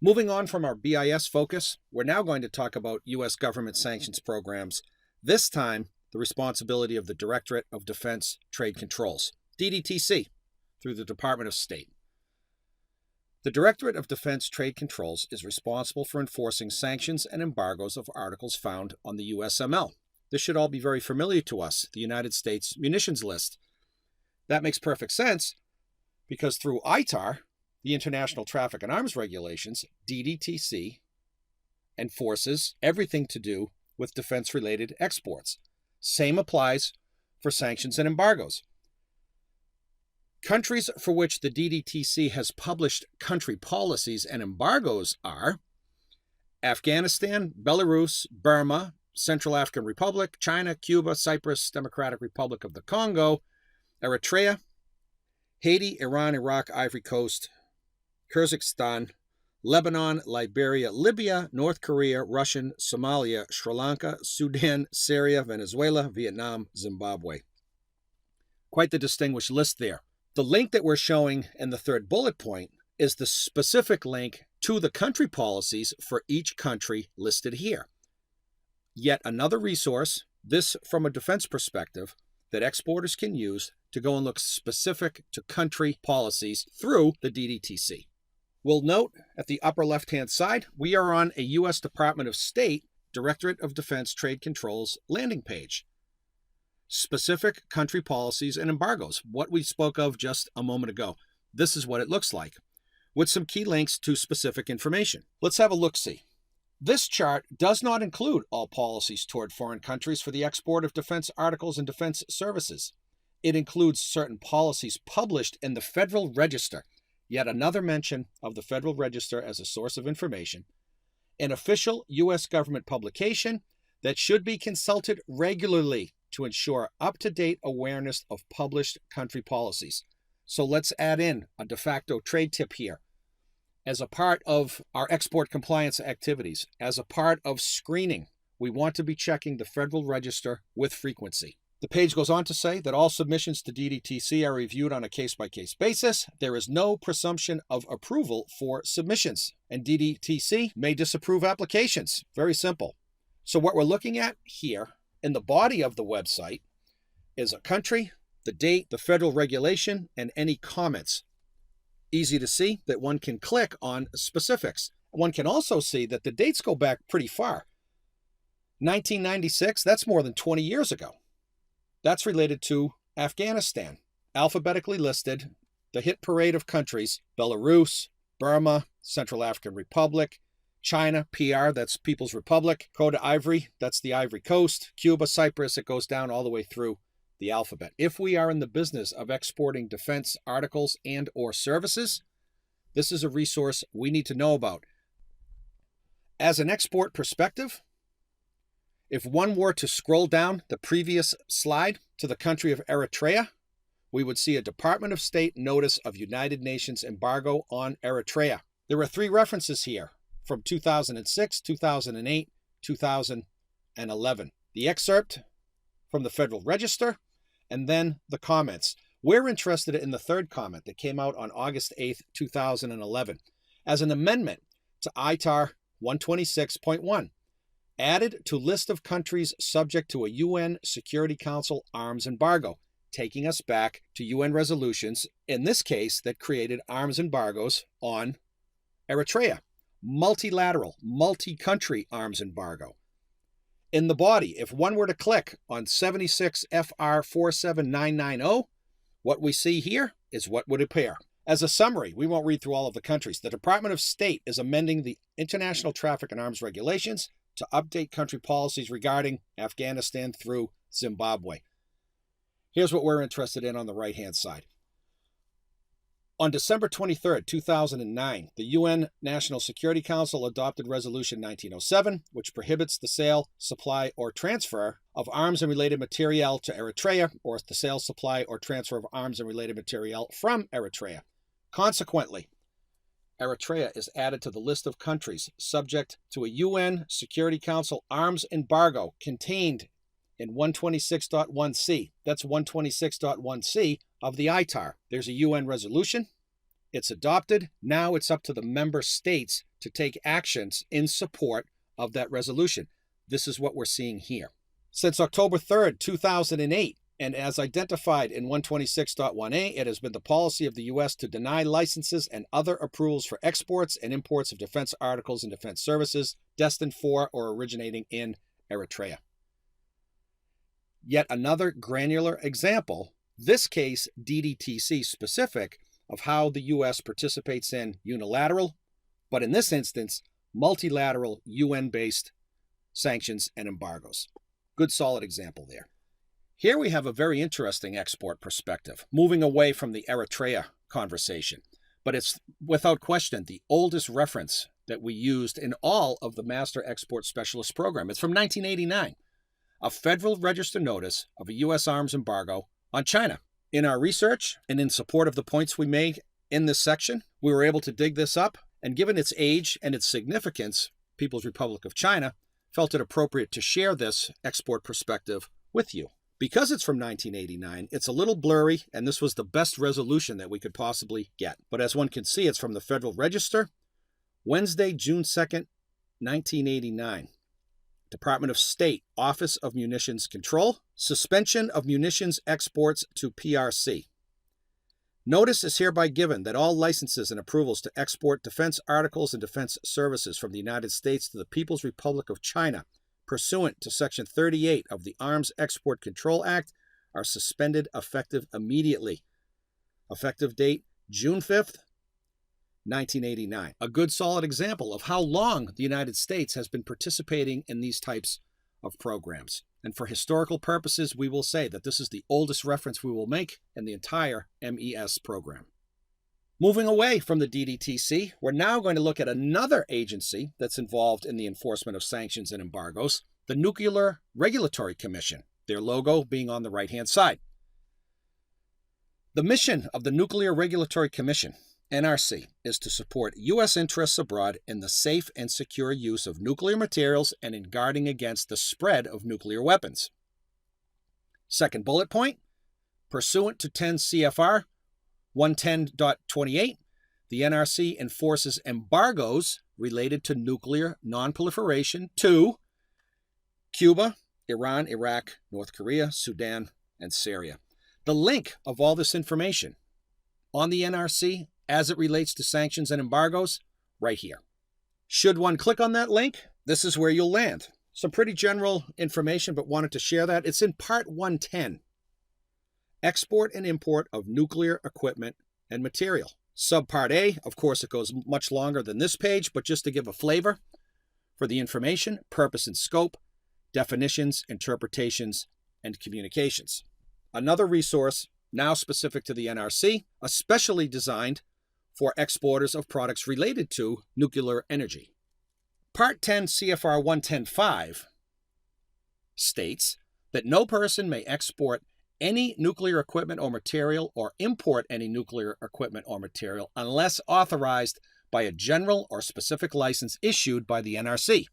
Moving on from our BIS focus, we're now going to talk about U.S. government sanctions programs, this time the responsibility of the Directorate of Defense Trade Controls, DDTC, through the Department of State. The Directorate of Defense Trade Controls is responsible for enforcing sanctions and embargoes of articles found on the USML. This should all be very familiar to us, the United States Munitions List. That makes perfect sense because through ITAR, the International Traffic in Arms Regulations, DDTC enforces everything to do with defense-related exports. Same applies for sanctions and embargoes. Countries for which the DDTC has published country policies and embargoes are Afghanistan, Belarus, Burma, Central African Republic, China, Cuba, Cyprus, Democratic Republic of the Congo, Eritrea, Haiti, Iran, Iraq, Ivory Coast, Kyrgyzstan, Lebanon, Liberia, Libya, North Korea, Russia, Somalia, Sri Lanka, Sudan, Syria, Venezuela, Vietnam, Zimbabwe. Quite the distinguished list there. The link that we're showing in the third bullet point is the specific link to the country policies for each country listed here. Yet another resource, this from a defense perspective, that exporters can use to go and look specific to country policies through the DDTC. We'll note at the upper left-hand side, we are on a U.S. Department of State Directorate of Defense Trade Controls landing page. Specific country policies and embargoes, what we spoke of just a moment ago. This is what it looks like, with some key links to specific information. Let's have a look-see. This chart does not include all policies toward foreign countries for the export of defense articles and defense services. It includes certain policies published in the Federal Register, yet another mention of the Federal Register as a source of information, an official U.S. government publication that should be consulted regularly to ensure up-to-date awareness of published country policies. So let's add in a de facto trade tip here. As a part of our export compliance activities, as a part of screening, we want to be checking the Federal Register with frequency. The page goes on to say that all submissions to DDTC are reviewed on a case-by-case basis. There is no presumption of approval for submissions, and DDTC may disapprove applications. Very simple. So what we're looking at here in the body of the website is a country, the date, the federal regulation, and any comments. Easy to see that one can click on specifics. One can also see that the dates go back pretty far. 1996, that's more than 20 years ago. That's related to Afghanistan. Alphabetically listed, the hit parade of countries, Belarus, Burma, Central African Republic, China, PR, that's People's Republic, Côte d'Ivoire, that's the Ivory Coast, Cuba, Cyprus, it goes down all the way through the alphabet. If we are in the business of exporting defense articles and or services, this is a resource we need to know about. As an export perspective, if one were to scroll down the previous slide to the country of Eritrea, we would see a Department of State notice of United Nations embargo on Eritrea. There are 3 references here from 2006, 2008, 2011. The excerpt from the Federal Register, and then the comments. We're interested in the third comment that came out on August 8th, 2011, as an amendment to ITAR 126.1, added to list of countries subject to a UN Security Council arms embargo, taking us back to UN resolutions, in this case, that created arms embargoes on Eritrea. Multilateral, multi-country arms embargo. In the body, if one were to click on 76 FR 47990, what we see here is what would appear. As a summary, we won't read through all of the countries. The Department of State is amending the International Traffic in Arms Regulations to update country policies regarding Afghanistan through Zimbabwe. Here's what we're interested in on the right-hand side. On December 23, 2009, the UN National Security Council adopted Resolution 1907, which prohibits the sale, supply, or transfer of arms and related materiel to Eritrea, or the sale, supply, or transfer of arms and related materiel from Eritrea. Consequently, Eritrea is added to the list of countries subject to a UN Security Council arms embargo contained in 126.1c. That's 126.1c of the ITAR. There's a UN resolution It's adopted. Now it's up to the member states to take actions in support of that resolution. This is what we're seeing here. Since October 3rd, 2008, and as identified in 126.1a, it has been the policy of the U.S. to deny licenses and other approvals for exports and imports of defense articles and defense services destined for or originating in Eritrea. Yet another granular example, this case DDTC specific, of how the U.S. participates in unilateral, but in this instance, multilateral UN-based sanctions and embargoes. Good solid example there. Here we have a very interesting export perspective, moving away from the Eritrea conversation. But it's without question the oldest reference that we used in all of the Master Export Specialist program. It's from 1989, a Federal Register notice of a U.S. arms embargo on China. In our research and in support of the points we made in this section, we were able to dig this up, and given its age and its significance, People's Republic of China felt it appropriate to share this export perspective with you. Because it's from 1989, it's a little blurry, and this was the best resolution that we could possibly get. But as one can see, it's from the Federal Register, Wednesday, June 2nd, 1989. Department of State, Office of Munitions Control, suspension of munitions exports to PRC. Notice is hereby given that all licenses and approvals to export defense articles and defense services from the United States to the People's Republic of China pursuant to Section 38 of the Arms Export Control Act are suspended effective immediately. Effective date, June 5th, 1989. A good solid example of how long the United States has been participating in these types of programs. And for historical purposes, we will say that this is the oldest reference we will make in the entire MES program. Moving away from the DDTC, we're now going to look at another agency that's involved in the enforcement of sanctions and embargoes, the Nuclear Regulatory Commission, their logo being on the right-hand side. The mission of the Nuclear Regulatory Commission, NRC, is to support U.S. interests abroad in the safe and secure use of nuclear materials and in guarding against the spread of nuclear weapons. Second bullet point, pursuant to 10 CFR 110.28, the NRC enforces embargoes related to nuclear nonproliferation to Cuba, Iran, Iraq, North Korea, Sudan, and Syria. The link of all this information on the NRC as it relates to sanctions and embargoes, right here. Should one click on that link, this is where you'll land. Some pretty general information, but wanted to share that. It's in Part 110. Export and import of nuclear equipment and material. Subpart A, of course, it goes much longer than this page, but just to give a flavor for the information, purpose and scope, definitions, interpretations, and communications. Another resource, now specific to the NRC, especially designed for exporters of products related to nuclear energy. Part 10 CFR 110.5 states that no person may export any nuclear equipment or material or import any nuclear equipment or material unless authorized by a general or specific license issued by the NRC.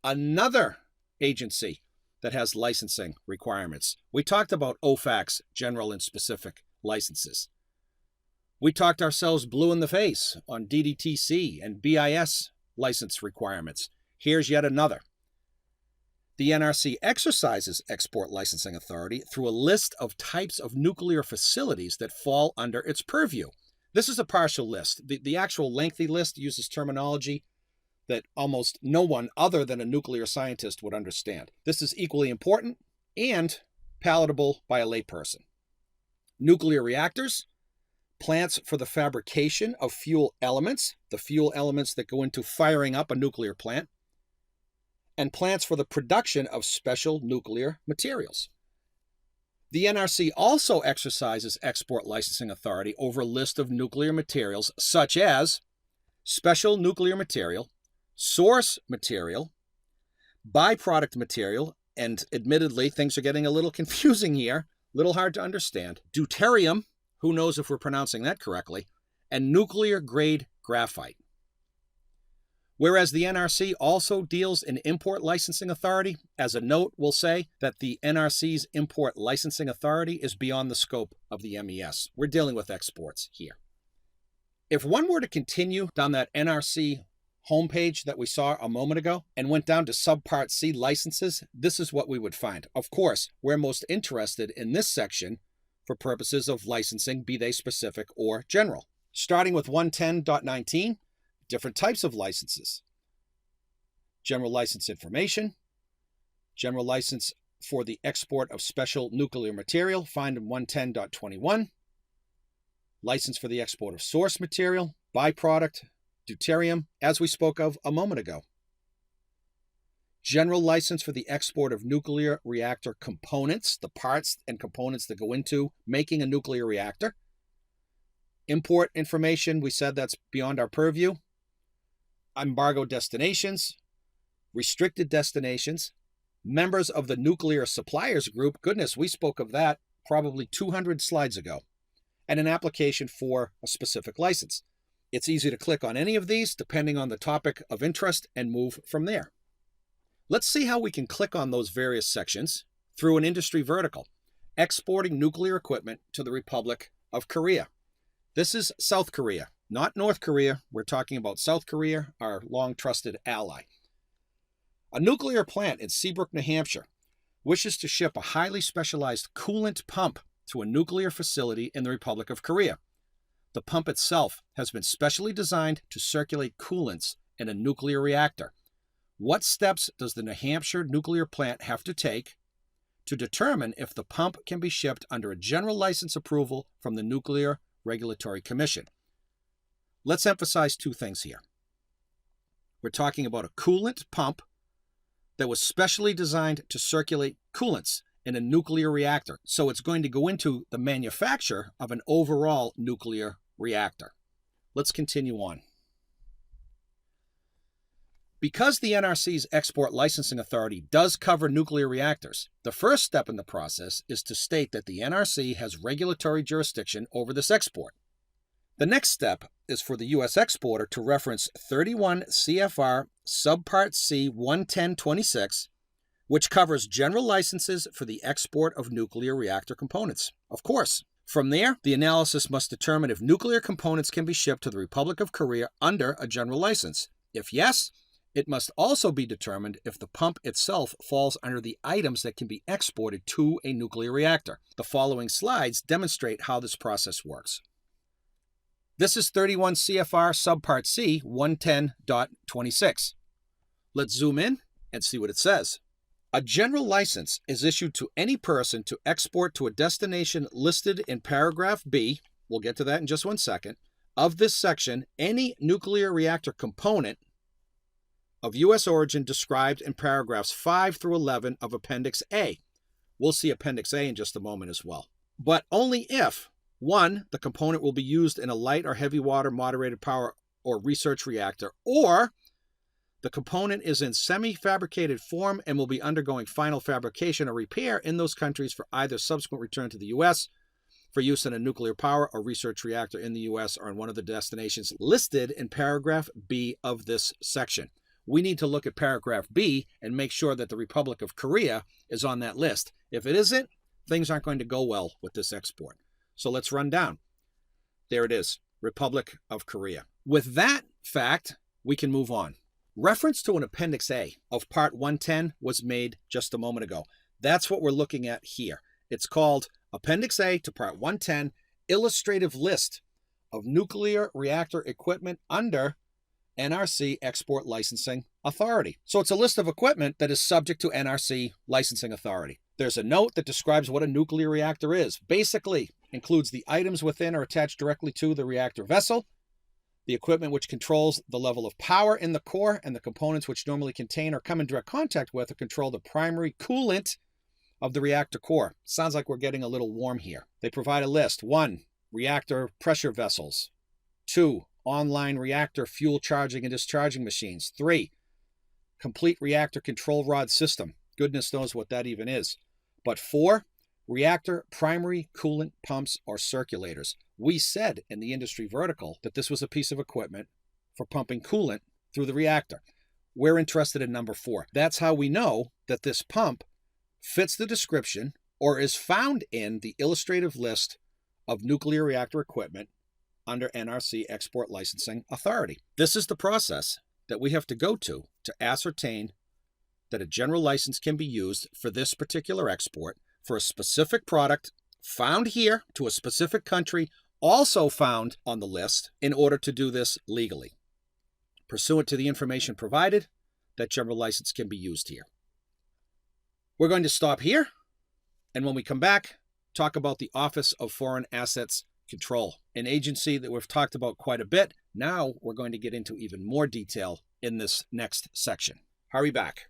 Another agency that has licensing requirements. We talked about OFAC's general and specific licenses. We talked ourselves blue in the face on DDTC and BIS license requirements. Here's yet another. The NRC exercises export licensing authority through a list of types of nuclear facilities that fall under its purview. This is a partial list. The actual lengthy list uses terminology that almost no one other than a nuclear scientist would understand. This is equally important and palatable by a layperson. Nuclear reactors, plants for the fabrication of fuel elements, the fuel elements that go into firing up a nuclear plant, and plants for the production of special nuclear materials. The NRC also exercises export licensing authority over a list of nuclear materials such as special nuclear material, source material, byproduct material, and admittedly, things are getting a little confusing here, a little hard to understand, deuterium, who knows if we're pronouncing that correctly, and nuclear-grade graphite. Whereas the NRC also deals in import licensing authority, as a note, we'll say that the NRC's import licensing authority is beyond the scope of the MES. We're dealing with exports here. If one were to continue down that NRC homepage that we saw a moment ago and went down to Subpart C licenses, this is what we would find. Of course, we're most interested in this section for purposes of licensing, be they specific or general. Starting with 110.19, different types of licenses. General license information, general license for the export of special nuclear material, found in 110.21, license for the export of source material, byproduct, deuterium, as we spoke of a moment ago. General license for the export of nuclear reactor components, the parts and components that go into making a nuclear reactor. Import information, we said that's beyond our purview. Embargo destinations, restricted destinations, members of the nuclear suppliers group, goodness, we spoke of that probably 200 slides ago, and an application for a specific license. It's easy to click on any of these depending on the topic of interest and move from there. Let's see how we can click on those various sections through an industry vertical, exporting nuclear equipment to the Republic of Korea. This is South Korea, not North Korea. We're talking about South Korea, our long-trusted ally. A nuclear plant in Seabrook, New Hampshire, wishes to ship a highly specialized coolant pump to a nuclear facility in the Republic of Korea. The pump itself has been specially designed to circulate coolants in a nuclear reactor. What steps does the New Hampshire nuclear plant have to take to determine if the pump can be shipped under a general license approval from the Nuclear Regulatory Commission? Let's emphasize two things here. We're talking about a coolant pump that was specially designed to circulate coolants in a nuclear reactor. So it's going to go into the manufacture of an overall nuclear reactor. Let's continue on. Because the NRC's Export Licensing Authority does cover nuclear reactors, the first step in the process is to state that the NRC has regulatory jurisdiction over this export. The next step is for the U.S. exporter to reference 31 CFR Subpart C 110.26, which covers general licenses for the export of nuclear reactor components. Of course. From there, the analysis must determine if nuclear components can be shipped to the Republic of Korea under a general license. If yes, it must also be determined if the pump itself falls under the items that can be exported to a nuclear reactor. The following slides demonstrate how this process works. This is 31 CFR Subpart C 110.26. Let's zoom in and see what it says. A general license is issued to any person to export to a destination listed in paragraph B, we'll get to that in just 1 second, of this section, any nuclear reactor component of U.S. origin described in paragraphs 5 through 11 of Appendix A. We'll see Appendix A in just a moment as well. But only if, 1, the component will be used in a light or heavy water moderated power or research reactor, or the component is in semi-fabricated form and will be undergoing final fabrication or repair in those countries for either subsequent return to the U.S. for use in a nuclear power or research reactor in the U.S. or in one of the destinations listed in paragraph B of this section. We need to look at paragraph B and make sure that the Republic of Korea is on that list. If it isn't, things aren't going to go well with this export. So let's run down. There it is, Republic of Korea. With that fact, we can move on. Reference to an Appendix A of Part 110 was made just a moment ago. That's what we're looking at here. It's called Appendix A to Part 110, Illustrative List of Nuclear Reactor Equipment under NRC Export Licensing Authority. So it's a list of equipment that is subject to NRC Licensing Authority. There's a note that describes what a nuclear reactor is. Basically, includes the items within or attached directly to the reactor vessel, the equipment which controls the level of power in the core, and the components which normally contain or come in direct contact with or control the primary coolant of the reactor core. Sounds like we're getting a little warm here. They provide a list. 1, reactor pressure vessels. 2, online reactor fuel charging and discharging machines. 3, complete reactor control rod system. Goodness knows what that even is. But 4, reactor primary coolant pumps or circulators. We said in the industry vertical that this was a piece of equipment for pumping coolant through the reactor. We're interested in number 4. That's how we know that this pump fits the description or is found in the illustrative list of nuclear reactor equipment under NRC Export Licensing Authority. This is the process that we have to go to ascertain that a general license can be used for this particular export for a specific product found here to a specific country, also found on the list, in order to do this legally. Pursuant to the information provided, that general license can be used here. We're going to stop here, and when we come back, talk about the Office of Foreign Assets Control, an agency that we've talked about quite a bit. Now we're going to get into even more detail in this next section. Hurry back.